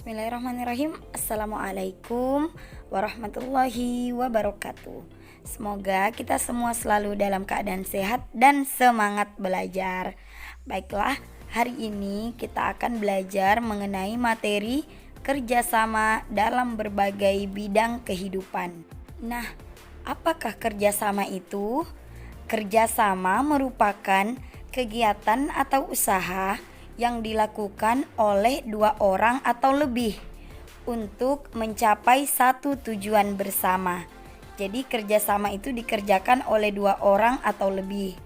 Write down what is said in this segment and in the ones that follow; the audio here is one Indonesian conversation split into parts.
Bismillahirrahmanirrahim. Assalamualaikum warahmatullahi wabarakatuh. Semoga kita semua selalu dalam keadaan sehat dan semangat belajar. Baiklah, hari ini kita akan belajar mengenai materi kerjasama dalam berbagai bidang kehidupan. Nah, apakah kerjasama itu? Kerjasama merupakan kegiatan atau usaha yang dilakukan oleh dua orang atau lebih untuk mencapai satu tujuan bersama. Jadi kerjasama itu dikerjakan oleh dua orang atau lebih.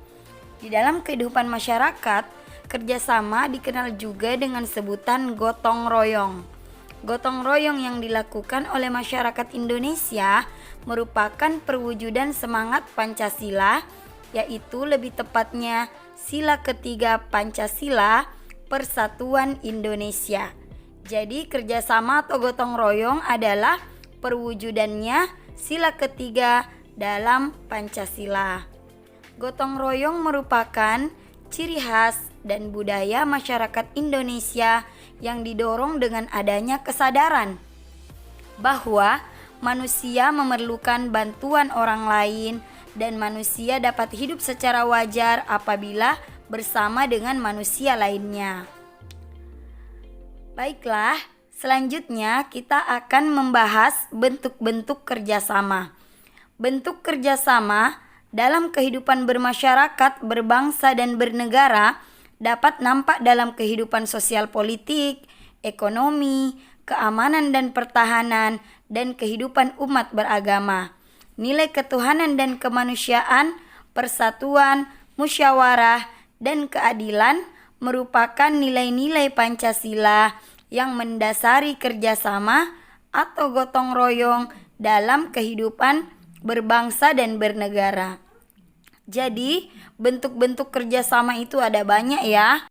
Di dalam kehidupan masyarakat, kerjasama dikenal juga dengan sebutan gotong royong. Gotong royong yang dilakukan oleh masyarakat Indonesia merupakan perwujudan semangat Pancasila, yaitu lebih tepatnya sila ketiga Pancasila, Persatuan Indonesia. Jadi kerjasama atau gotong royong adalah perwujudannya sila ketiga dalam Pancasila. Gotong royong merupakan ciri khas dan budaya masyarakat Indonesia yang didorong dengan adanya kesadaran bahwa manusia memerlukan bantuan orang lain dan manusia dapat hidup secara wajar apabila bersama dengan manusia lainnya. Baiklah, selanjutnya kita akan membahas bentuk-bentuk kerjasama. Bentuk kerjasama dalam kehidupan bermasyarakat, berbangsa, dan bernegara dapat nampak dalam kehidupan sosial politik, ekonomi, keamanan dan pertahanan, dan kehidupan umat beragama. Nilai ketuhanan dan kemanusiaan, persatuan, musyawarah, dan keadilan merupakan nilai-nilai Pancasila yang mendasari kerjasama atau gotong royong dalam kehidupan berbangsa dan bernegara. Jadi, bentuk-bentuk kerjasama itu ada banyak ya.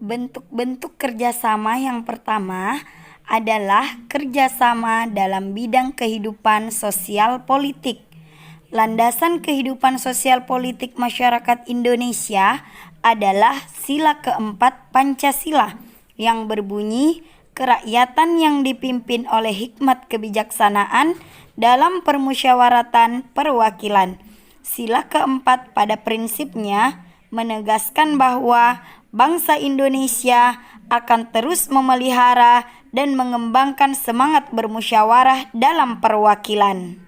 Bentuk-bentuk kerjasama yang pertama adalah kerjasama dalam bidang kehidupan sosial politik. Landasan kehidupan sosial politik masyarakat Indonesia adalah sila keempat Pancasila yang berbunyi kerakyatan yang dipimpin oleh hikmat kebijaksanaan dalam permusyawaratan perwakilan. Sila keempat pada prinsipnya menegaskan bahwa bangsa Indonesia akan terus memelihara dan mengembangkan semangat bermusyawarah dalam perwakilan.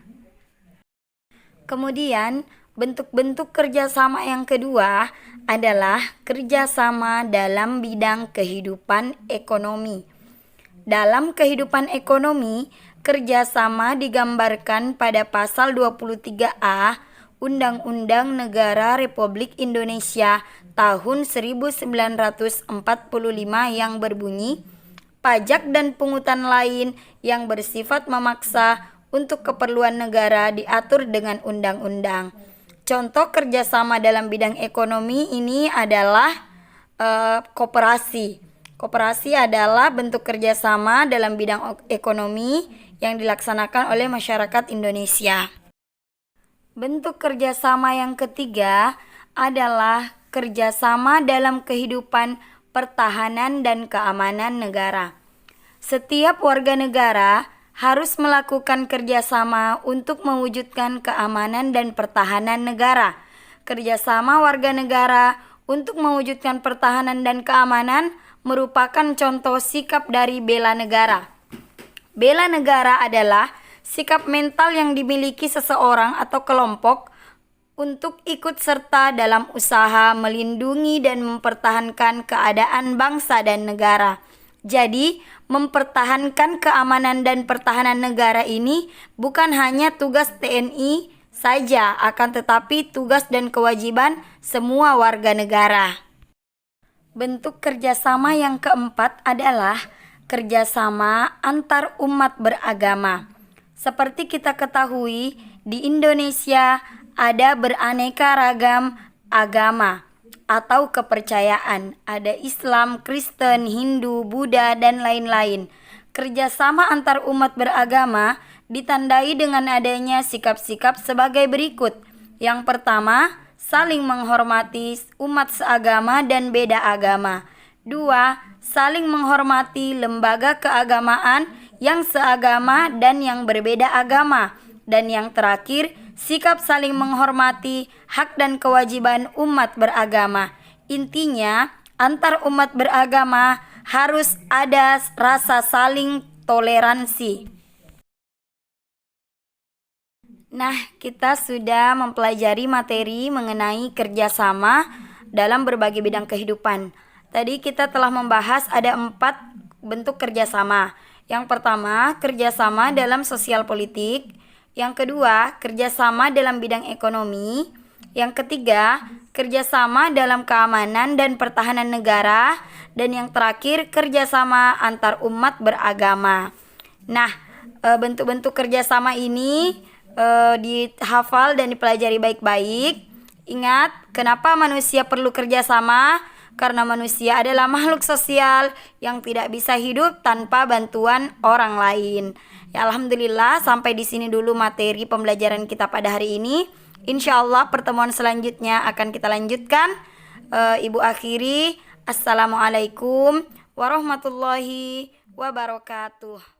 Kemudian, bentuk-bentuk kerjasama yang kedua adalah kerjasama dalam bidang kehidupan ekonomi. Dalam kehidupan ekonomi, kerjasama digambarkan pada pasal 23A Undang-Undang Negara Republik Indonesia tahun 1945 yang berbunyi, pajak dan pungutan lain yang bersifat memaksa untuk keperluan negara diatur dengan undang-undang. Contoh kerjasama dalam bidang ekonomi ini adalah koperasi. Koperasi adalah bentuk kerjasama dalam bidang ekonomi yang dilaksanakan oleh masyarakat Indonesia. Bentuk kerjasama yang ketiga adalah kerjasama dalam kehidupan pertahanan dan keamanan negara. Setiap warga negara harus melakukan kerjasama untuk mewujudkan keamanan dan pertahanan negara. Kerjasama warga negara untuk mewujudkan pertahanan dan keamanan merupakan contoh sikap dari bela negara. Bela negara adalah sikap mental yang dimiliki seseorang atau kelompok untuk ikut serta dalam usaha melindungi dan mempertahankan keadaan bangsa dan negara. Jadi, mempertahankan keamanan dan pertahanan negara ini bukan hanya tugas TNI saja, akan tetapi tugas dan kewajiban semua warga negara. Bentuk kerjasama yang keempat adalah kerjasama antar umat beragama. Seperti kita ketahui, di Indonesia ada beraneka ragam agama atau kepercayaan. Ada Islam, Kristen, Hindu, Buddha, dan lain-lain. Kerjasama antar umat beragama ditandai dengan adanya sikap-sikap sebagai berikut. Yang pertama, saling menghormati umat seagama dan beda agama. 2. Saling menghormati lembaga keagamaan yang seagama dan yang berbeda agama. Dan yang terakhir, sikap saling menghormati hak dan kewajiban umat beragama. Intinya, antar umat beragama harus ada rasa saling toleransi. Nah, kita sudah mempelajari materi mengenai kerjasama dalam berbagai bidang kehidupan. Tadi kita telah membahas ada 4 bentuk kerjasama. Yang pertama, kerjasama dalam sosial politik. Yang kedua, kerjasama dalam bidang ekonomi. Yang ketiga, kerjasama dalam keamanan dan pertahanan negara. Dan yang terakhir, kerjasama antar umat beragama. Nah, bentuk-bentuk kerjasama ini dihafal dan dipelajari baik-baik. Ingat, kenapa manusia perlu kerjasama? Karena manusia adalah makhluk sosial yang tidak bisa hidup tanpa bantuan orang lain. Ya, alhamdulillah, sampai di sini dulu materi pembelajaran kita pada hari ini. Insya Allah pertemuan selanjutnya akan kita lanjutkan. Ibu akhiri, Assalamualaikum warahmatullahi wabarakatuh.